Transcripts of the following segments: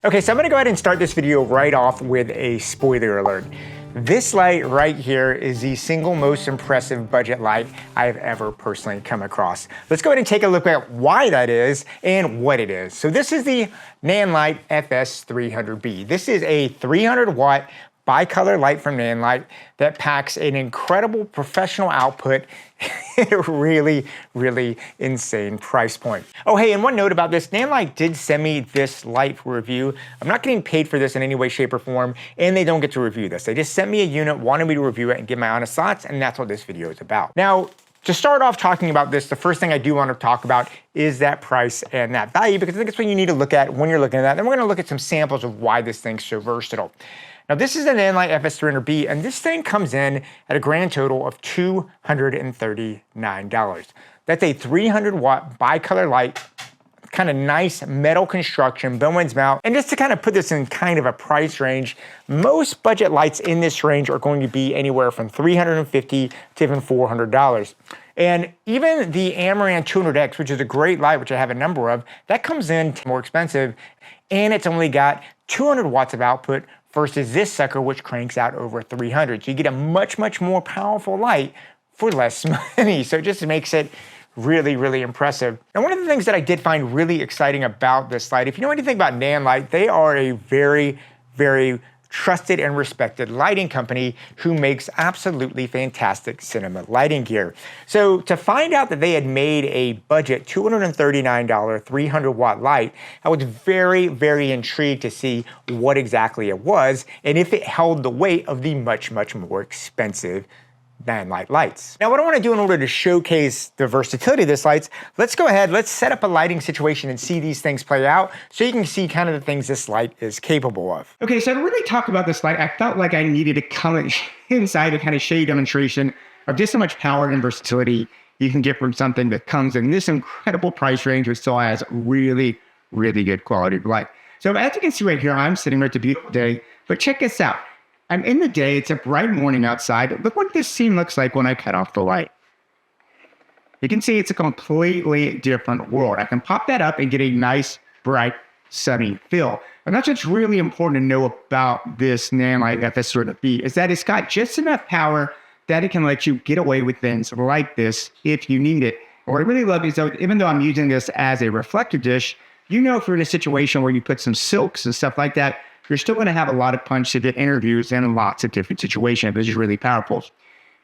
Okay, so I'm gonna go ahead and start this video right off with a spoiler alert. This light right here is the single most impressive budget light I've ever personally come across. Let's go ahead and take a look at why that is and what it is. So this is the Nanlite FS-300B. This is a 300 watt bicolor light from Nanlite that packs an incredible professional output at a really insane price point. Oh hey, and one note about this, Nanlite did send me this light for review. I'm not getting paid for this in any way, shape, or form, and they don't get to review this. They just sent me a unit, wanted me to review it and give my honest thoughts, and that's what this video is about. Now, to start off talking about this, the first thing I do want to talk about is that price and that value, because I think it's what you need to look at when you're looking at that. Then we're gonna look at some samples of why this thing's so versatile. Now this is an Nanlite FS-300B, and this thing comes in at a grand total of $239. That's a 300 watt bicolor light, kind of nice metal construction, Bowens Mount. And just to kind of put this in kind of a price range, most budget lights in this range are going to be anywhere from $350 to even $400. And even the Amaran 200X, which is a great light, which I have a number of, that comes in more expensive, and it's only got 200 watts of output versus this sucker, which cranks out over 300. So you get a much more powerful light for less money. So it just makes it really impressive. And one of the things that I did find really exciting about this light, if you know anything about Nanlite, they are a very trusted and respected lighting company who makes absolutely fantastic cinema lighting gear. So to find out that they had made a budget $239 300 watt light, I was very intrigued to see what exactly it was and if it held the weight of the much more expensive Nanlite lights. Now what I want to do in order to showcase the versatility of this lights, let's go ahead, let's set up a lighting situation and see these things play out so you can see kind of the things this light is capable of. Okay, so to really talk about this light, I felt like I needed to come inside to kind of show you a demonstration of just how much power and versatility you can get from something that comes in this incredible price range, which still has really good quality of light. So as you can see right here, I'm sitting right, it's a beautiful day, but check this out. I'm in the day, it's a bright morning outside. Look what this scene looks like when I cut off the light. You can see it's a completely different world. I can pop that up and get a nice, bright, sunny feel. And that's what's really important to know about this Nanlite FS-300B, is that it's got just enough power that it can let you get away with things like this if you need it. What I really love is that even though I'm using this as a reflector dish, you know if you're in a situation where you put some silks and stuff like that, you're still going to have a lot of punch to get interviews and lots of different situations, which is really powerful.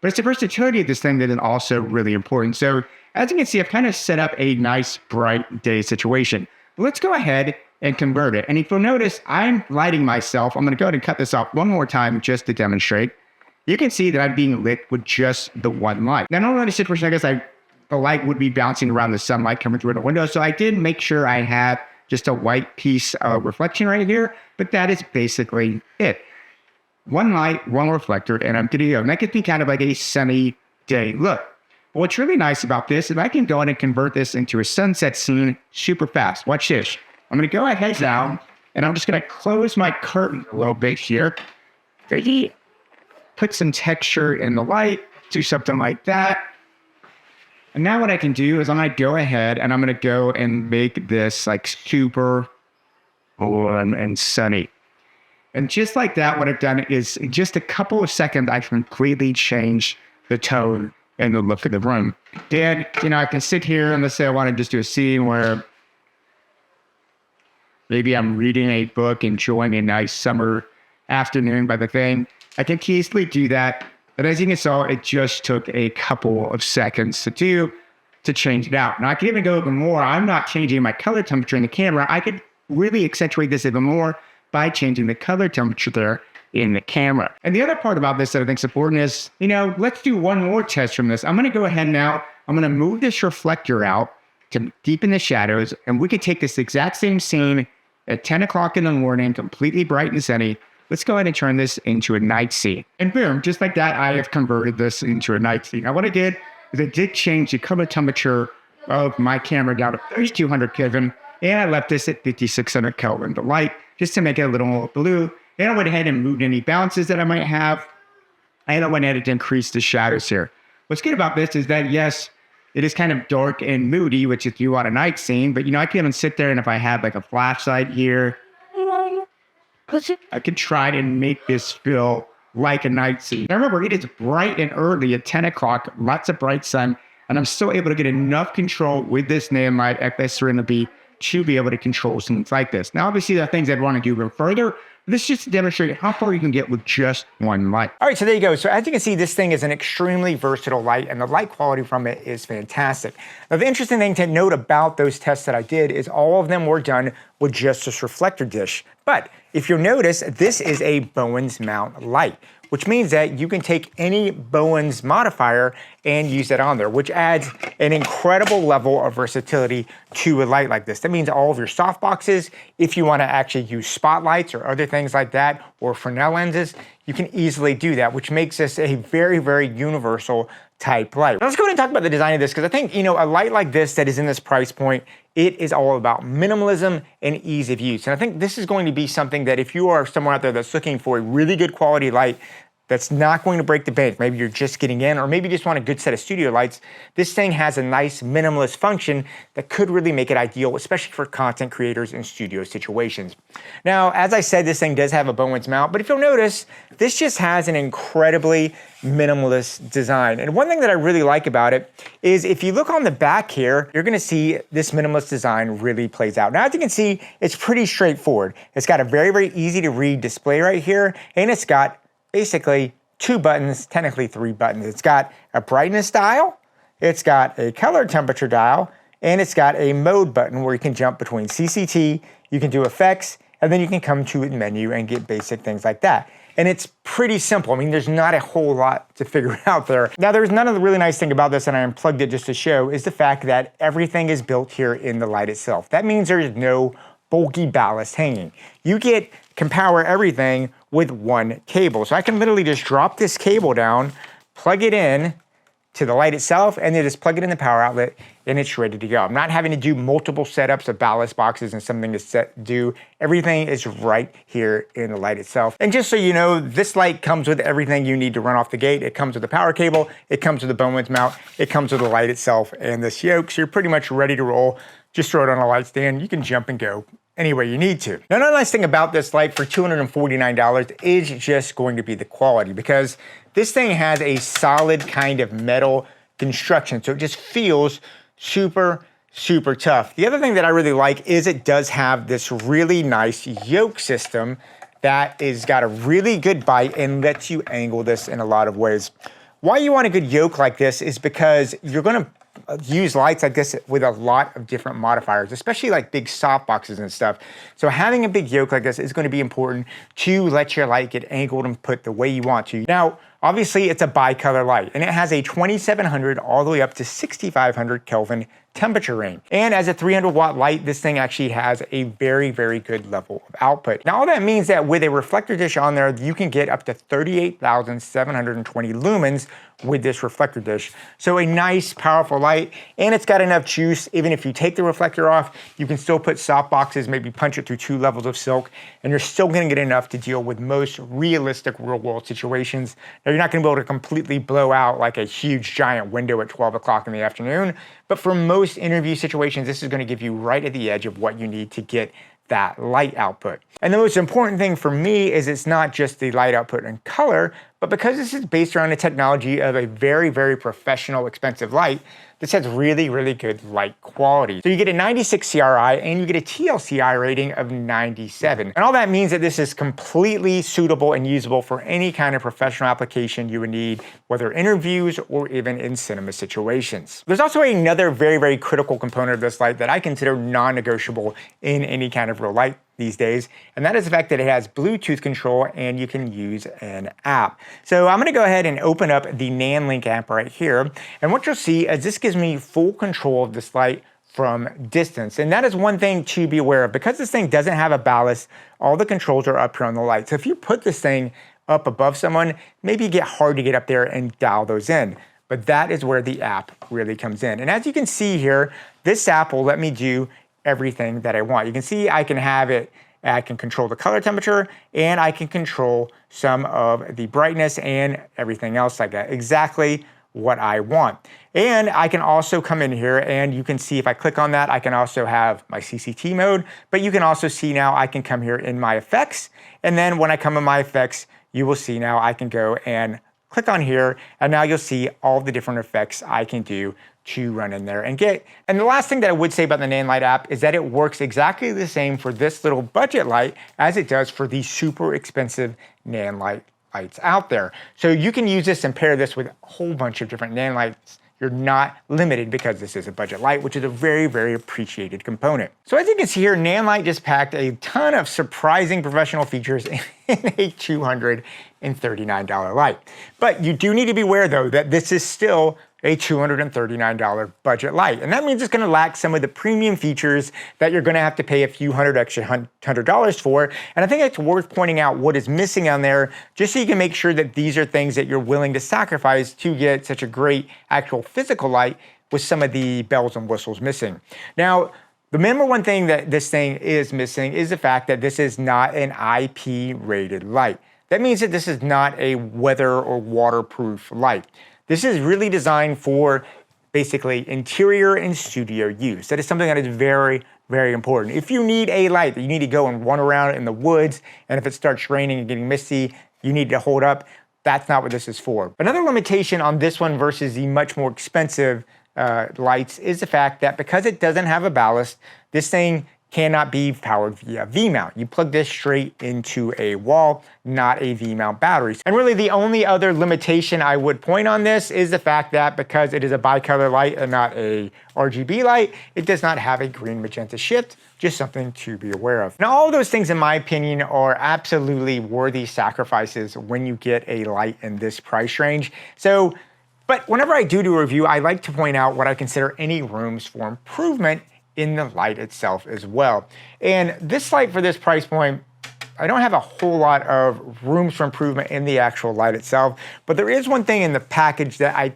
But it's the versatility of this thing that is also really important. So as you can see, I've kind of set up a nice bright day situation. Let's go ahead and convert it. And if you'll notice, I'm lighting myself. I'm going to go ahead and cut this off one more time just to demonstrate. You can see that I'm being lit with just the one light. Now, normally in a situation, I guess the light would be bouncing around the sunlight coming through the window. So I did make sure I had just a white piece of reflection right here, but that is basically it. One light, one reflector, and I'm good to go. And that gives me kind of like a sunny day look. But what's really nice about this is I can go ahead and convert this into a sunset scene super fast. Watch this. I'm gonna go ahead down, and I'm just gonna close my curtain a little bit here. Put some texture in the light, do something like that. And now what I can do is I'm going to go ahead and I'm going to go and make this like super warm and sunny. And just like that, what I've done is in just a couple of seconds, I completely change the tone and the look of the room. And, you know, I can sit here and let's say I want to just do a scene where maybe I'm reading a book, enjoying a nice summer afternoon by the thing. I can easily do that. But as you can see, it just took a couple of seconds to do to change it out. Now I can even go even more. I'm not changing my color temperature in the camera. I could really accentuate this even more by changing the color temperature there in the camera. And the other part about this that I think is important is, you know, let's do one more test from this. I'm gonna go ahead now. I'm gonna move this reflector out to deepen the shadows, and we could take this exact same scene at 10 o'clock in the morning, completely bright and sunny. Let's go ahead and turn this into a night scene. And boom, just like that, I have converted this into a night scene. Now what I did is I did change the color temperature of my camera down to 3200 Kelvin, and I left this at 5600 Kelvin, the light, just to make it a little more blue. Then I went ahead and moved any balances that I might have, and I went ahead and increased the shadows here. What's good about this is that, yes, it is kind of dark and moody, which if you want a night scene, but you know, I can even sit there and if I have like a flashlight here, I could try and make this feel like a night scene. Now remember, it is bright and early at 10 o'clock, lots of bright sun, and I'm still able to get enough control with this Nanlite FS-300B to be able to control scenes like this. Now, obviously, there are things I'd want to do a little further. This is just to demonstrate how far you can get with just one light. All right, so there you go. So as you can see, this thing is an extremely versatile light, and the light quality from it is fantastic. Now, the interesting thing to note about those tests that I did is all of them were done with just this reflector dish. But if you'll notice, this is a Bowens Mount light, which means that you can take any Bowens modifier and use it on there, which adds an incredible level of versatility to a light like this. That means all of your softboxes, if you want to actually use spotlights or other things like that, or Fresnel lenses, you can easily do that, which makes this a very, very universal type light. Now let's go ahead and talk about the design of this, because I think, a light like this that is in this price point, it is all about minimalism and ease of use. And I think this is going to be something that if you are someone out there that's looking for a really good quality light that's not going to break the bank, maybe you're just getting in, or maybe you just want a good set of studio lights, this thing has a nice minimalist function that could really make it ideal, especially for content creators in studio situations. Now, as I said, this thing does have a Bowens mount, but if you'll notice, this just has an incredibly minimalist design. And one thing that I really like about it is if you look on the back here, you're gonna see this minimalist design really plays out. Now, as you can see, it's pretty straightforward. It's got a very, very easy to read display right here, and it's got basically two buttons, technically three buttons. It's got a brightness dial, it's got a color temperature dial, and it's got a mode button where you can jump between CCT, you can do effects, and then you can come to the menu and get basic things like that. And it's pretty simple. I mean, there's not a whole lot to figure out there. Now, there's none of the really nice thing about this, and I unplugged it just to show, is the fact that everything is built here in the light itself. That means there's no bulky ballast hanging. You can power everything with one cable. So I can literally just drop this cable down, plug it in to the light itself, and then just plug it in the power outlet, and it's ready to go. I'm not having to do multiple setups of ballast boxes and something to do. Everything is right here in the light itself. And just so you know, this light comes with everything you need to run off the gate. It comes with a power cable, it comes with a Bowens mount, it comes with the light itself and this yoke, so you're pretty much ready to roll. Just throw it on a light stand, you can jump and go anywhere you need to. Now, another nice thing about this light for $249 is just going to be the quality, because this thing has a solid kind of metal construction, so it just feels super, super tough. The other thing that I really like is it does have this really nice yoke system that is got a really good bite and lets you angle this in a lot of ways. Why you want a good yoke like this is because you're gonna use lights like this with a lot of different modifiers, especially like big softboxes and stuff. So having a big yoke like this is going to be important to let your light get angled and put the way you want to. Now, obviously it's a bicolor light, and it has a 2700 all the way up to 6500 Kelvin temperature range. And as a 300 watt light, this thing actually has a very, very good level of output. Now, all that means that with a reflector dish on there, you can get up to 38,720 lumens with this reflector dish. So a nice, powerful light, and it's got enough juice. Even if you take the reflector off, you can still put soft boxes, maybe punch it through 2 levels of silk, and you're still gonna get enough to deal with most realistic real world situations. Now, you're not gonna be able to completely blow out like a huge giant window at 12 o'clock in the afternoon, but for most interview situations, this is gonna give you right at the edge of what you need to get that light output. And the most important thing for me is it's not just the light output and color, but because this is based around the technology of a very, very professional, expensive light, this has really, really good light quality. So you get a 96 CRI and you get a TLCI rating of 97. And all that means that this is completely suitable and usable for any kind of professional application you would need, whether interviews or even in cinema situations. There's also another very, very critical component of this light that I consider non-negotiable in any kind of real light these days, and that is the fact that it has Bluetooth control and you can use an app. So I'm gonna go ahead and open up the Nanlite app right here, and what you'll see is this gives me full control of this light from distance. And that is one thing to be aware of. Because this thing doesn't have a ballast, all the controls are up here on the light. So if you put this thing up above someone, maybe you get hard to get up there and dial those in. But that is where the app really comes in. And as you can see here, this app will let me do everything that I want. You can see I can have it, I can control the color temperature, and I can control some of the brightness and everything else like that. Exactly what I want. And I can also come in here and you can see if I click on that, I can also have my CCT mode, but you can also see now I can come here in my effects. And then when I come in my effects, you will see now I can go and click on here, and now you'll see all the different effects I can do to run in there and get. And the last thing that I would say about the Nanlite app is that it works exactly the same for this little budget light as it does for the super expensive Nanlite lights out there. So you can use this and pair this with a whole bunch of different Nanlites. You're not limited because this is a budget light, which is a very, very appreciated component. So as you can see here, Nanlite just packed a ton of surprising professional features in a $239 light. But you do need to be aware though that this is still a $239 budget light. And that means it's gonna lack some of the premium features that you're gonna have to pay a few hundred dollars for. And I think it's worth pointing out what is missing on there, just so you can make sure that these are things that you're willing to sacrifice to get such a great actual physical light with some of the bells and whistles missing. Now, the number one thing that this thing is missing is the fact that this is not an IP rated light. That means that this is not a weather or waterproof light. This is really designed for basically interior and studio use. That is something that is very, very important. If you need a light that you need to go and run around in the woods, and if it starts raining and getting misty, you need to hold up, that's not what this is for. Another limitation on this one versus the much more expensive lights is the fact that because it doesn't have a ballast, this thing cannot be powered via V-mount. You plug this straight into a wall, not a V-mount battery. And really the only other limitation I would point on this is the fact that because it is a bicolor light and not a RGB light, it does not have a green magenta shift, just something to be aware of. Now all of those things in my opinion are absolutely worthy sacrifices when you get a light in this price range. But whenever I do a review, I like to point out what I consider any rooms for improvement in the light itself as well. And this light for this price point, I don't have a whole lot of rooms for improvement in the actual light itself, but there is one thing in the package that I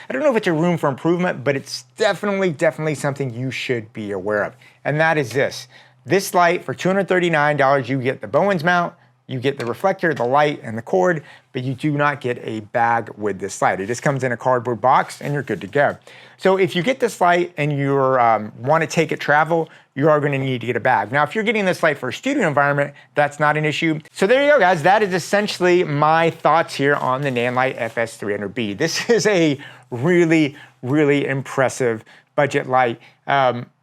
don't know if it's a room for improvement, but it's definitely something you should be aware of. And that is this. This light for $239, you get the Bowens Mount, you get the reflector, the light, and the cord, but you do not get a bag with this light. It just comes in a cardboard box and you're good to go. So if you get this light and you want to take it travel, you are going to need to get a bag. Now, if you're getting this light for a studio environment, that's not an issue. So there you go, guys. That is essentially my thoughts here on the Nanlite FS-300B. This is a really, really impressive budget light.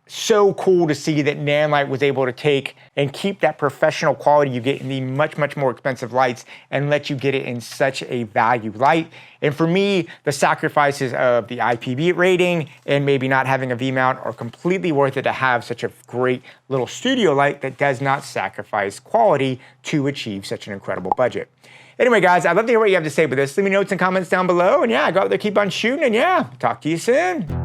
So cool to see that Nanlite was able to take and keep that professional quality you get in the much more expensive lights and let you get it in such a value light. And for me, the sacrifices of the IPB rating and maybe not having a V-mount are completely worth it to have such a great little studio light that does not sacrifice quality to achieve such an incredible budget. Anyway, guys, I'd love to hear what you have to say about this. Leave me notes and comments down below. And yeah, go out there, keep on shooting. And yeah, talk to you soon.